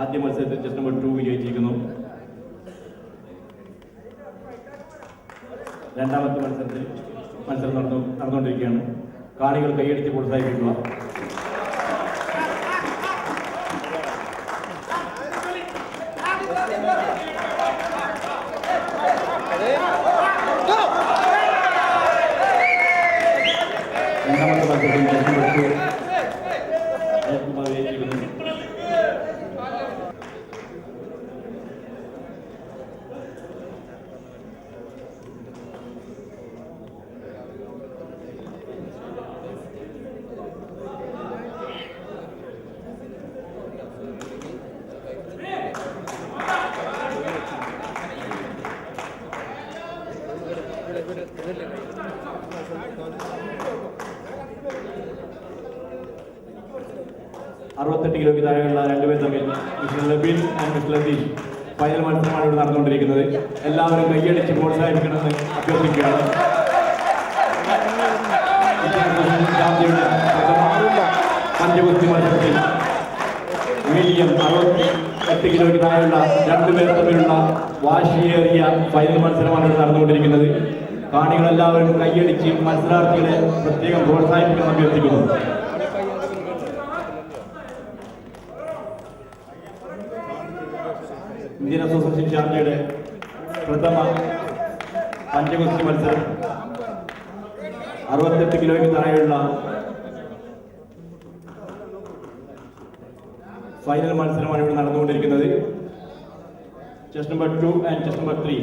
ആദ്യ മത്സരത്തിൽ chess number 2 വിജയിച്ചിരിക്കുന്നു. രണ്ടാമത്തെ മത്സരം നടന്നുകൊണ്ടിരിക്കുകയാണ്. കാണികൾ കൈയടിച്ച് പ്രോത്സാഹിപ്പിക്കുക. രണ്ടാമത്തെ മത്സരത്തിൽ ചെസ് നമ്പർ 2 വിജയിച്ചിരിക്കുന്നു. 68 കിലോയ്ക്ക് താഴെയുള്ള രണ്ടുപേർ തമ്മിൽ mister Labeen and mister Latheesh final മത്സരമാണ് ഇവിടെ നടന്നുകൊണ്ടിരിക്കുന്നത്. എല്ലാവരും കൈയടിച്ച് പ്രോത്സാഹിപ്പിക്കണമെന്ന് അഭ്യർത്ഥിക്കുകയാണ്. പഞ്ചഗുസ്തി മത്സരത്തിൽ വില്യം 68 കിലോയ്ക്ക് താഴെയുള്ള രണ്ടുപേർ തമ്മിലുള്ള വാശിയേറിയ ഫൈനൽ മത്സരമാണ് ഇവിടെ നടന്നുകൊണ്ടിരിക്കുന്നത്. കാണികളെല്ലാവരും കൈയടിച്ച് മത്സരാർത്ഥികളെ പ്രത്യേകം പ്രോത്സാഹിപ്പിക്കണമെന്ന് അഭ്യർത്ഥിക്കുന്നു. ഇന്ത്യൻ അസോസിയേഷൻ ചാമ്പ്യയുടെ പ്രഥമ പഞ്ചഗുസ്തി മത്സരം 68 കിലോയ്ക്ക് താഴെയുള്ള ഫൈനൽ മത്സരമാണ് ഇവിടെ നടന്നുകൊണ്ടിരിക്കുന്നത്. Chess number 2 and chess number 3